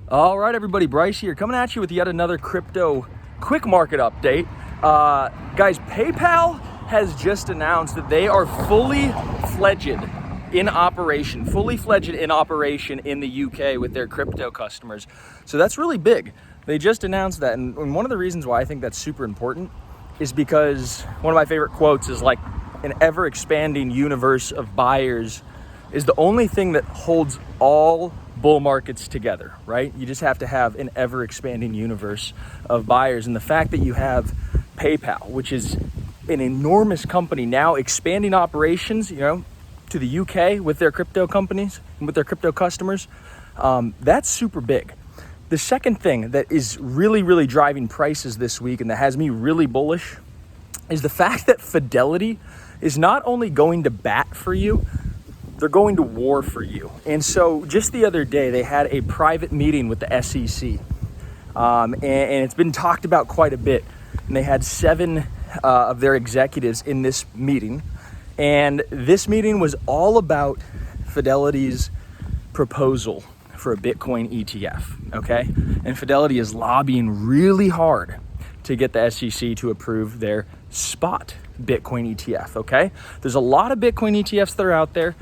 All right, everybody, Bryce here, coming at you with yet another crypto quick market update. Guys, PayPal has just announced that they are fully fledged in operation in the UK with their crypto customers. So that's really big. They just announced that, and one of the reasons why I think that's super important is because one of my favorite quotes is like, an ever-expanding universe of buyers is the only thing that holds all bull markets together, right? You just have to have an ever-expanding universe of buyers. And the fact that you have PayPal, which is an enormous company now expanding operations, to the UK with their crypto companies and with their crypto customers, that's super big. The second thing that is really, really driving prices this week and that has me really bullish is the fact that Fidelity is not only going to bat for you, they're going to war for you. And so just the other day, they had a private meeting with the SEC. And it's been talked about quite a bit. And they had 7 of their executives in this meeting. And this meeting was all about Fidelity's proposal for a Bitcoin ETF, okay? And Fidelity is lobbying really hard to get the SEC to approve their spot Bitcoin ETF, okay? There's a lot of Bitcoin ETFs that are out there.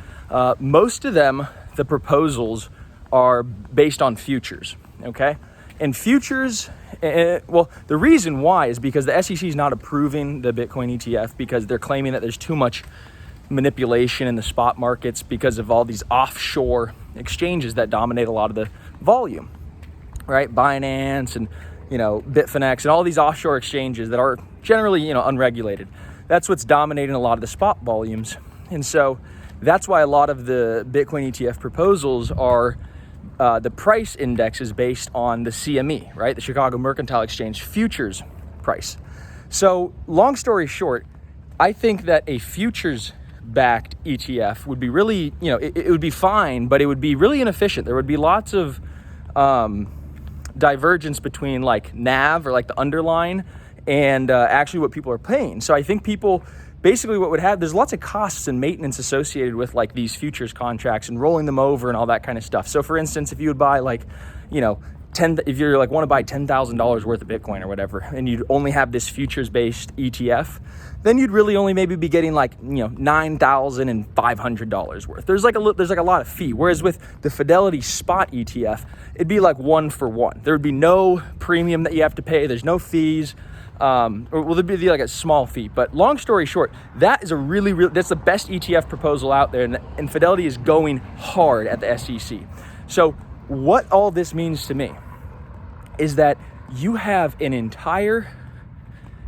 Most of them, the proposals are based on futures, okay? And futures, the reason why is because the SEC is not approving the Bitcoin ETF because they're claiming that there's too much manipulation in the spot markets because of all these offshore exchanges that dominate a lot of the volume, right? Binance and, Bitfinex and all these offshore exchanges that are generally, unregulated. That's what's dominating a lot of the spot volumes. And so that's why a lot of the Bitcoin ETF proposals are, the price index is based on the CME, right? The Chicago Mercantile Exchange futures price. So long story short, I think that a futures-backed ETF would be really, it would be fine, but it would be really inefficient. There would be lots of divergence between like NAV or like the underlying and actually what people are paying. So I think people basically what would have, there's lots of costs and maintenance associated with like these futures contracts and rolling them over and all that kind of stuff. So for instance, if you would buy like, if you're like want to buy $10,000 worth of Bitcoin or whatever, and you'd only have this futures-based ETF, then you'd really only maybe be getting like, $9,500 worth. There's like a lot of fee. Whereas with the Fidelity Spot ETF, it'd be like 1-for-1. There would be no premium that you have to pay. There's no fees. There'd be like a small fee. But long story short, that is that's the best ETF proposal out there, and Fidelity is going hard at the SEC. So what all this means to me is that you have an entire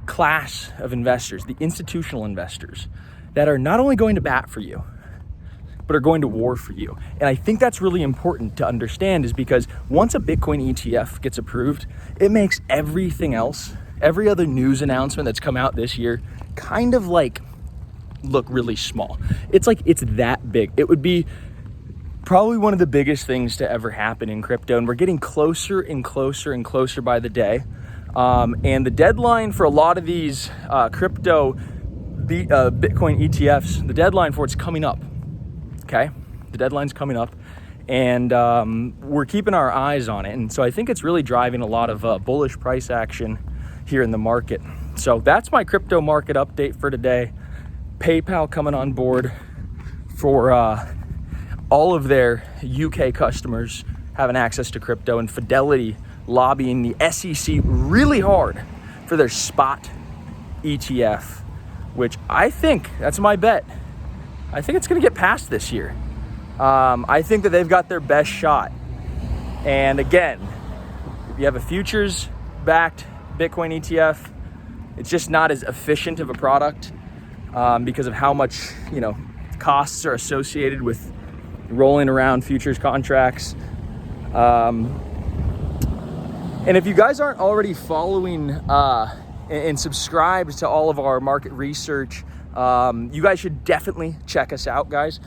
class of investors, the institutional investors, that are not only going to bat for you, but are going to war for you. And I think that's really important to understand, is because once a Bitcoin ETF gets approved, it makes everything else, every other news announcement that's come out this year, kind of like look really small. It's like it's that big. It would be probably one of the biggest things to ever happen in crypto, and we're getting closer and closer and closer by the day. And the deadline for a lot of these crypto Bitcoin ETFs, the deadline for it's coming up, okay? The deadline's coming up, and we're keeping our eyes on it. And so I think it's really driving a lot of bullish price action here in the market. So that's my crypto market update for today. PayPal coming on board for all of their UK customers having access to crypto, and Fidelity lobbying the SEC really hard for their spot ETF, which I think, that's my bet, I think it's going to get passed this year. I think that they've got their best shot. And again, if you have a futures-backed Bitcoin ETF, it's just not as efficient of a product because of how much, costs are associated with rolling around futures contracts. And if you guys aren't already following and subscribed to all of our market research, you guys should definitely check us out, guys.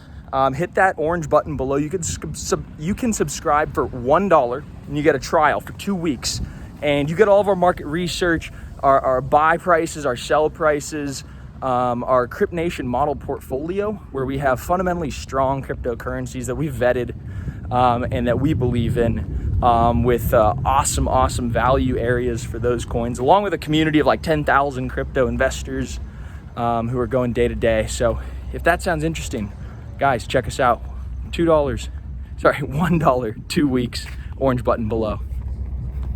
Hit that orange button below. You can subscribe for $1, and you get a trial for 2 weeks. And you get all of our market research, our buy prices, our sell prices, our Crypt Nation model portfolio, where we have fundamentally strong cryptocurrencies that we've vetted and that we believe in. with awesome value areas for those coins, along with a community of like 10,000 crypto investors who are going day to day. So if that sounds interesting, guys, check us out. $1, 2 weeks, orange button below.